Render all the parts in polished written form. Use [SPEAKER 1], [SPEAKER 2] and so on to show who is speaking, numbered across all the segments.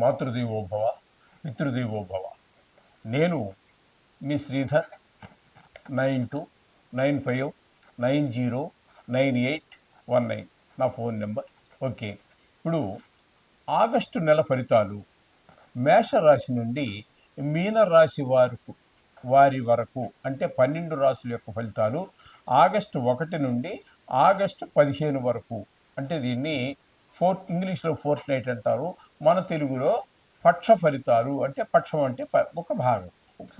[SPEAKER 1] మాతృదేవోభవ పితృదేవోభవ. నేను మీ శ్రీధర్. 9295909819 నా phone number. Okay. ఇప్పుడు ఆగస్టు నెల ఫలితాలు మేషరాశి నుండి మీనరాశి వారి వరకు, అంటే 12 రాశుల యొక్క ఫలితాలు ఆగస్టు 1 నుండి ఆగస్టు 15 వరకు. అంటే దీన్ని ఇంగ్లీష్లో ఫోర్త్ నైట్ అంటారు, మన తెలుగులో పక్ష ఫలితాలు. అంటే పక్షం అంటే ఒక భాగం, ఒక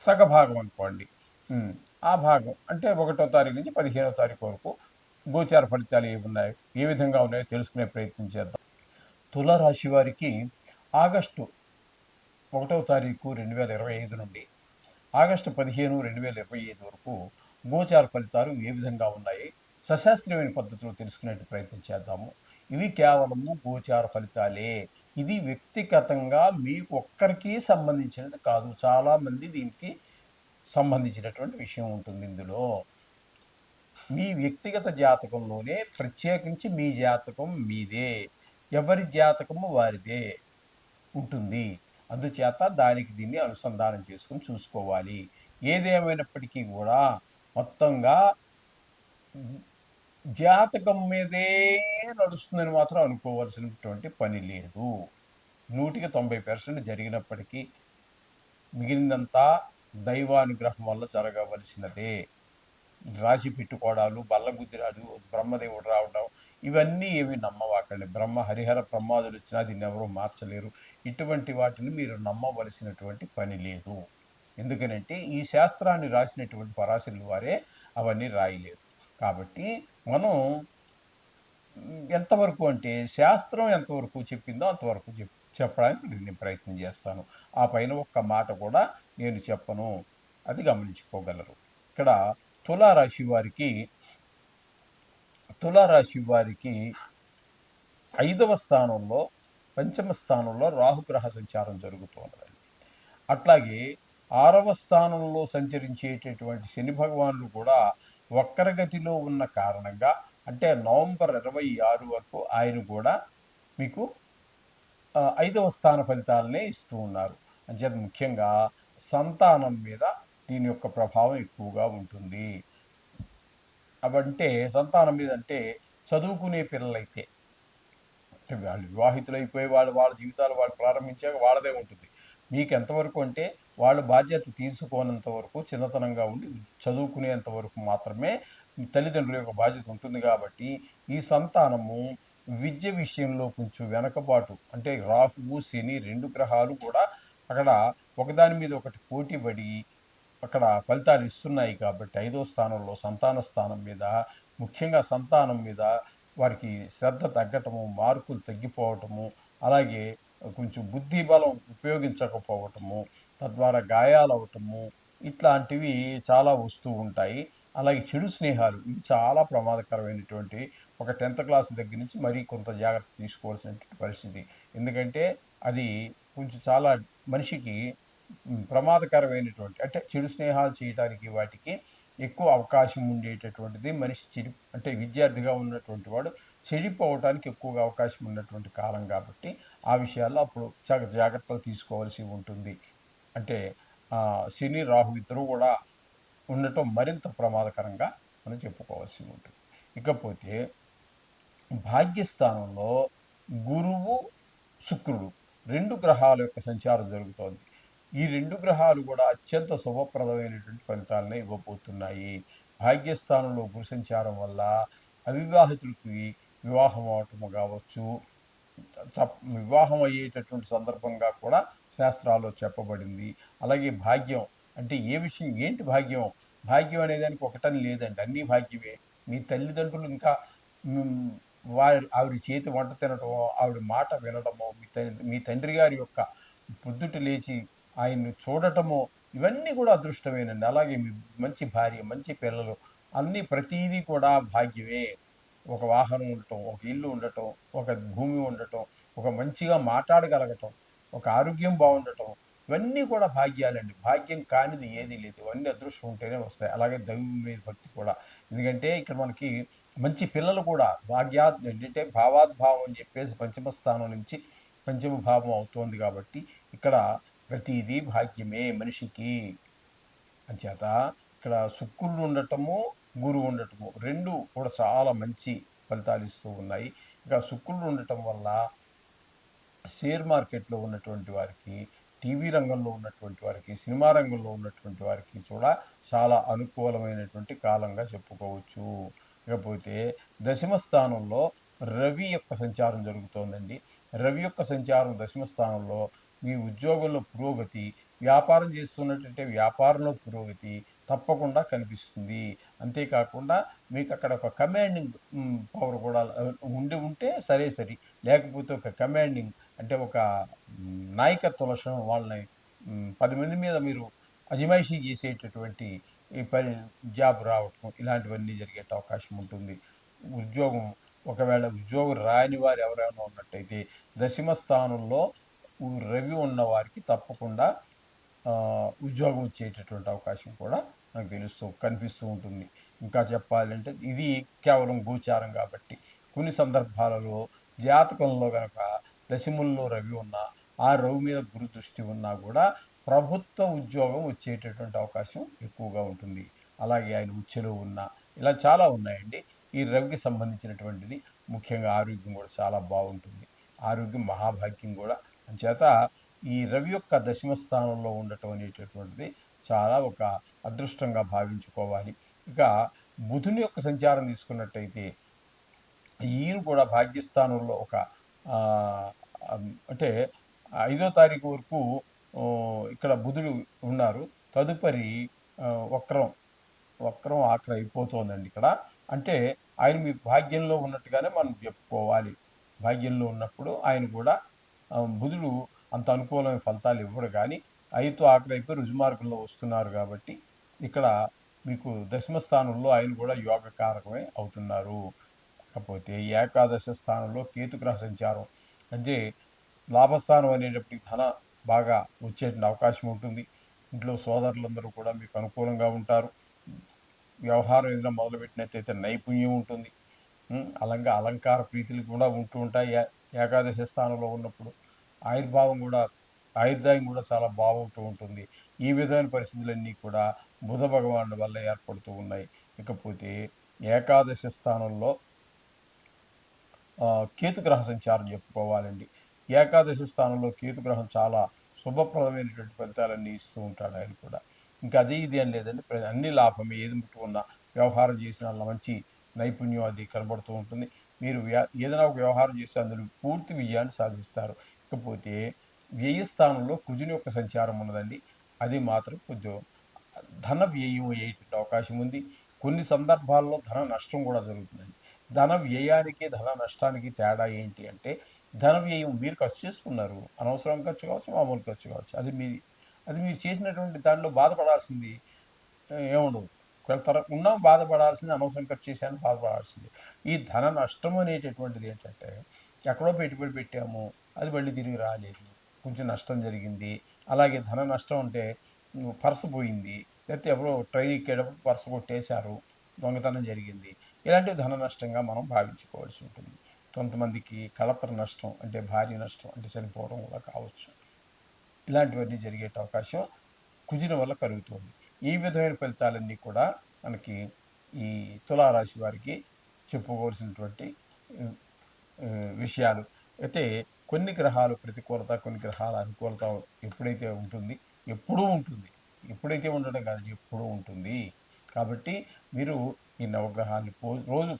[SPEAKER 1] సగభాగం అనుకోండి. ఆ భాగం అంటే 1వ తారీఖు నుంచి 15వ తారీఖు వరకు గోచార ఫలితాలు ఏ విధంగా ఉన్నాయో తెలుసుకునే ప్రయత్నం చేద్దాం. తులారాశి వారికి ఆగస్టు 1వ తారీఖు 2025 నుండి ఆగస్టు 15, 2025 వరకు గోచార ఫలితాలు ఏ విధంగా ఉన్నాయి సశాస్త్రీయమైన పద్ధతిలో తెలుసుకునే ప్రయత్నం చేద్దాము. ఇవి కేవలము గోచార ఫలితాలే. ఇది వ్యక్తిగతంగా మీకు ఒక్కరికి సంబంధించినది కాదు. చాలామంది దీనికి సంబంధించినటువంటి విషయం ఉంటుంది. ఇందులో మీ వ్యక్తిగత జాతకంలోనే ప్రత్యేకించి మీ జాతకం మీదే, ఎవరి జాతకము వారిదే ఉంటుంది. అందుచేత దానికి దీన్ని అనుసంధానం చేసుకుని చూసుకోవాలి. ఏదేమైనప్పటికీ కూడా మొత్తంగా జాతకం మీదే నడుస్తుందని మాత్రం అనుకోవాల్సినటువంటి పని లేదు. 190% జరిగినప్పటికీ మిగిలినంతా దైవానుగ్రహం వల్ల జరగవలసినదే. రాసి పెట్టుకోవడాలు, బల్లగుద్దిరాలు, బ్రహ్మదేవుడు రావడం, ఇవన్నీ ఏవి నమ్మవాకండి. హరిహర బ్రహ్మాదులు వచ్చినా దీన్ని ఎవరూ మార్చలేరు. ఇటువంటి వాటిని మీరు నమ్మవలసినటువంటి పని లేదు. ఎందుకనంటే ఈ శాస్త్రాన్ని రాసినటువంటి పరాశరులు వారే అవన్నీ రాయలేరు. కాబట్టి మనం ఎంతవరకు అంటే శాస్త్రం ఎంతవరకు చెప్పిందో అంతవరకు చెప్పడానికి నేను ప్రయత్నం చేస్తాను. ఆ పైన ఒక్క మాట కూడా నేను చెప్పను, అది గమనించుకోగలరు. ఇక్కడ తులారాశి వారికి 5వ స్థానంలో, పంచమ స్థానంలో రాహుగ్రహ సంచారం జరుగుతున్నదండి. అట్లాగే 6వ స్థానంలో సంచరించేటటువంటి శని భగవానుడు కూడా వక్రగతిలో ఉన్న కారణంగా, అంటే నవంబర్ 26 వరకు ఆయన కూడా మీకు 5వ స్థాన ఫలితాలనే ఇస్తూ ఉన్నారు. అంచేత ముఖ్యంగా సంతానం మీద దీని యొక్క ప్రభావం ఎక్కువగా ఉంటుంది. అవంటే సంతానం మీద అంటే చదువుకునే పిల్లలైతే, వాళ్ళు వివాహితులైపోయి వాళ్ళ జీవితాలు వాళ్ళు ప్రారంభించాక వాళ్ళదే ఉంటుంది. మీకు ఎంతవరకు అంటే వాళ్ళు బాధ్యత తీసుకోనంత వరకు, చిన్నతనంగా ఉండి చదువుకునేంత వరకు మాత్రమే తల్లిదండ్రుల యొక్క బాధ్యత ఉంటుంది. కాబట్టి ఈ సంతానము విద్య విషయంలో కొంచెం వెనకబాటు, అంటే రాహువు శని 2 గ్రహాలు కూడా అక్కడ ఒకదాని మీద ఒకటి పోటీ పడి అక్కడ ఫలితాలు ఇస్తున్నాయి. కాబట్టి 5వ స్థానంలో సంతాన స్థానం మీద, ముఖ్యంగా సంతానం మీద వారికి శ్రద్ధ తగ్గటము, మార్కులు తగ్గిపోవటము, అలాగే కొంచెం బుద్ధి బలం ఉపయోగించకపోవటము, తద్వారా గాయాలు అవటము, ఇట్లాంటివి చాలా వస్తూ ఉంటాయి. అలాగే చెడు స్నేహాలు, ఇవి చాలా ప్రమాదకరమైనటువంటి, ఒక 10th క్లాస్ దగ్గర నుంచి మరీ కొంత జాగ్రత్త తీసుకోవాల్సినటువంటి పరిస్థితి. ఎందుకంటే అది కొంచెం చాలా మనిషికి ప్రమాదకరమైనటువంటి, అంటే చెడు స్నేహాలు చేయడానికి వాటికి ఎక్కువ అవకాశం ఉండేటటువంటిది. మనిషి అంటే విద్యార్థిగా ఉన్నటువంటి వాడు చెడిపోవటానికి ఎక్కువగా అవకాశం ఉన్నటువంటి కాలం. కాబట్టి ఆ విషయాల్లో అప్పుడు జాగ్రత్తలు తీసుకోవాల్సి ఉంటుంది. అంటే శని రాహు ఇద్దరు కూడా ఉండటం మరింత ప్రమాదకరంగా మనం చెప్పుకోవాల్సి ఉంటుంది. ఇకపోతే భాగ్యస్థానంలో గురువు శుక్రుడు 2 గ్రహాల యొక్క సంచారం జరుగుతోంది. ఈ 2 గ్రహాలు కూడా అత్యంత శుభప్రదమైనటువంటి ఫలితాలనే ఇవ్వబోతున్నాయి. భాగ్యస్థానంలో గురు సంచారం వల్ల అవివాహితులకి వివాహం అవటము కావచ్చు, వివాహం అయ్యేటటువంటి సందర్భంగా కూడా శాస్త్రాల్లో చెప్పబడింది. అలాగే భాగ్యం అంటే ఏ విషయం, ఏంటి భాగ్యం? భాగ్యం అనేదానికి ఒకటని లేదండి, అన్నీ భాగ్యమే. మీ తల్లిదండ్రులు ఇంకా ఆవిడ చేతి వంట తినటమో, ఆవిడ మాట వినడమో, మీ తండ్రి గారి యొక్క పొద్దుట లేచి ఆయన్ని చూడటమో, ఇవన్నీ కూడా అదృష్టమేనండి. అలాగే మీ మంచి భార్య, మంచి పిల్లలు, అన్నీ ప్రతీదీ కూడా భాగ్యమే. ఒక వాహనం ఉండటం, ఒక ఇల్లు ఉండటం, ఒక భూమి ఉండటం, ఒక మంచిగా మాట్లాడగలగటం, ఒక ఆరోగ్యం బాగుండటం, ఇవన్నీ కూడా భాగ్యాలండి. భాగ్యం కానిది ఏదీ లేదు. ఇవన్నీ అదృష్టం ఉంటేనే వస్తాయి. అలాగే దైవం మీద భక్తి కూడా. ఎందుకంటే ఇక్కడ మనకి మంచి పిల్లలు కూడా అంటే భావాద్భావం అని చెప్పేసి పంచమ స్థానం నుంచి పంచమ భావం అవుతోంది కాబట్టి ఇక్కడ ప్రతిదీ భాగ్యమే మనిషికి. అంచేత ఇక్కడ శుక్రుడు ఉండటము, గురువు ఉండటము రెండు కూడా చాలా మంచి ఫలితాలు ఇస్తూ ఉన్నాయి. ఇక శుక్రుడు ఉండటం వల్ల షేర్ మార్కెట్లో ఉన్నటువంటి వారికి, టీవీ రంగంలో ఉన్నటువంటి వారికి, సినిమా రంగంలో ఉన్నటువంటి వారికి కూడా చాలా అనుకూలమైనటువంటి కాలంగా చెప్పుకోవచ్చు. ఇకపోతే దశమ స్థానంలో రవి యొక్క సంచారం జరుగుతోందండి. రవి యొక్క సంచారం దశమ స్థానంలో మీ ఉద్యోగంలో పురోగతి, వ్యాపారం చేస్తున్నట్టయితే వ్యాపారంలో పురోగతి తప్పకుండా కనిపిస్తుంది. అంతేకాకుండా మీకు అక్కడ ఒక కమాండింగ్ పవర్ కూడా ఉంటే సరే సరి, లేకపోతే ఒక కమాండింగ్ అంటే ఒక నాయకత్వ లక్షణం వాళ్ళని 10 మంది మీద మీరు అజమాయిషీ చేసేటటువంటి ఈ పని జాబ్ రావటం ఇలాంటివన్నీ జరిగే అవకాశం ఉంటుంది. ఉద్యోగం ఒకవేళ ఉద్యోగం రాని వారు ఎవరైనా ఉన్నట్టయితే దశమ స్థానంలో రవి ఉన్న వారికి తప్పకుండా ఉద్యోగం వచ్చేటటువంటి అవకాశం కూడా నాకు కనిపిస్తూ ఉంటుంది. ఇంకా చెప్పాలంటే ఇది కేవలం గోచారం కాబట్టి కొన్ని సందర్భాలలో జాతకంలో కనుక దశముల్లో రవి ఉన్నా, ఆ రవి మీద గురు దృష్టి ఉన్నా కూడా ప్రభుత్వ ఉద్యోగం వచ్చేటటువంటి అవకాశం ఎక్కువగా ఉంటుంది. అలాగే ఆయన ఉచ్చెలో ఉన్న ఇలా చాలా ఉన్నాయండి. ఈ రవికి సంబంధించినటువంటిది ముఖ్యంగా ఆరోగ్యం కూడా చాలా బాగుంటుంది. ఆరోగ్యం మహాభాగ్యం కూడా. అంచేత ఈ రవి యొక్క దశమ స్థానంలో ఉండటం అనేటటువంటిది చాలా ఒక అదృష్టంగా భావించుకోవాలి. ఇక బుధుని యొక్క సంచారం తీసుకున్నట్టయితే ఈయన కూడా భాగ్యస్థానంలో ఒక అంటే 5వ తారీఖు వరకు ఇక్కడ బుధుడు ఉన్నారు. తదుపరి వక్రం ఆఖరి అయిపోతుందండి ఇక్కడ. అంటే ఆయన మీ భాగ్యంలో ఉన్నట్టుగానే మనం చెప్పుకోవాలి. భాగ్యంలో ఉన్నప్పుడు ఆయన కూడా బుధుడు అంత అనుకూలమైన ఫలితాలు ఇవ్వడు, కానీ 5తో ఆఖరి అయిపోయి రుజుమార్గంలో వస్తున్నారు కాబట్టి ఇక్కడ మీకు దశమ స్థానంలో ఆయన కూడా యోగకారకమే అవుతున్నారు. కాకపోతే ఏకాదశ స్థానంలో కేతుగ్రహ సంచారం అంటే లాభస్థానం అనేటప్పటికి ధన బాగా వచ్చేటువంటి అవకాశం ఉంటుంది. ఇంట్లో సోదరులందరూ కూడా మీకు అనుకూలంగా ఉంటారు. వ్యవహారం ఏదైనా మొదలుపెట్టినట్టయితే నైపుణ్యం ఉంటుంది. అలంకార ప్రీతులు కూడా ఉంటూ ఉంటాయి ఏకాదశి స్థానంలో ఉన్నప్పుడు. ఆయుర్దాయం కూడా చాలా బాగుంటూ ఉంటుంది. ఈ విధమైన పరిస్థితులన్నీ కూడా బుధ భగవానుడి వల్ల ఏర్పడుతూ ఉన్నాయి. ఇకపోతే ఏకాదశి స్థానంలో కేతుగ్రహ సంచారం చెప్పుకోవాలండి. ఏకాదశి స్థానంలో కేతుగ్రహం చాలా శుభప్రదమైనటువంటి ఫలితాలన్నీ ఇస్తూ ఉంటాడు ఆయన కూడా. ఇంకా అది ఇది అని లేదండి, అన్ని లాభమే. ఏది ముట్టుకున్నా వ్యవహారం చేసిన మంచి నైపుణ్యం అది కనబడుతూ ఉంటుంది. మీరు ఏదైనా ఒక వ్యవహారం చేస్తే అందులో పూర్తి విజయాన్ని సాధిస్తారు. ఇకపోతే వ్యయస్థానంలో కుజుని యొక్క సంచారం ఉన్నదండి. అది మాత్రం కొంచెం ధన వ్యయం అయ్యేటువంటి అవకాశం ఉంది. కొన్ని సందర్భాల్లో ధన నష్టం కూడా జరుగుతుందండి. ధన వ్యయానికి ధన నష్టానికి తేడా ఏంటి అంటే, ధన వ్యయం మీరు ఖర్చు చేసుకున్నారు. అనవసరం ఖర్చు కావచ్చు, మామూలు ఖర్చు కావచ్చు. అది మీరు చేసినటువంటి దానిలో బాధపడాల్సింది ఏముండదు. ఒకవేళ ఉన్నాం బాధపడాల్సింది, అనవసరం ఖర్చు చేశాను బాధపడాల్సింది. ఈ ధన నష్టం అనేటటువంటిది ఏంటంటే, ఎక్కడో పెట్టుబడి పెట్టాము, అది మళ్ళీ తిరిగి రాలేదు, కొంచెం నష్టం జరిగింది. అలాగే ధన నష్టం అంటే పర్సు పోయింది, లేకపోతే ఎవరో ట్రైన్ ఎక్కేటప్పుడు పర్సు కొట్టేశారు, దొంగతనం జరిగింది. ఇలాంటివి ధన నష్టంగా మనం భావించుకోవాల్సి ఉంటుంది. కొంతమందికి కళత్ర నష్టం అంటే భారీ నష్టం అంటే చనిపోవడం కూడా కావచ్చు. ఇలాంటివన్నీ జరిగే అవకాశం కుజుని వల్ల కలుగుతుంది. ఈ విధమైన ఫలితాలన్నీ కూడా మనకి ఈ తులారాశి వారికి చెప్పుకోవాల్సినటువంటి విషయాలు. అయితే కొన్ని గ్రహాలు ప్రతికూలత, కొన్ని గ్రహాల అనుకూలత ఎప్పుడైతే ఉంటుంది, ఎప్పుడూ ఉంటుంది. ఎప్పుడైతే ఉండడం కాదు, ఎప్పుడూ ఉంటుంది. కాబట్టి మీరు ఈ నవగ్రహాన్ని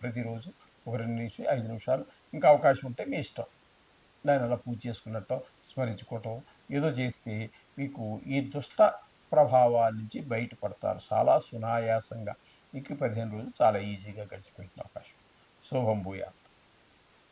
[SPEAKER 1] ప్రతిరోజు ఒక 2 నుంచి 5 నిమిషాలు, ఇంకా అవకాశం ఉంటే మీ ఇష్టం, దాన్ని అలా పూజ చేసుకున్నట్టో స్మరించుకోవటం ఏదో చేస్తే మీకు ఈ దుష్ట ప్రభావాల నుంచి బయటపడతారు చాలా సునాయాసంగా. మీకు 15 రోజులు చాలా ఈజీగా గడిచిపెట్టిన అవకాశం. శుభం భూయా.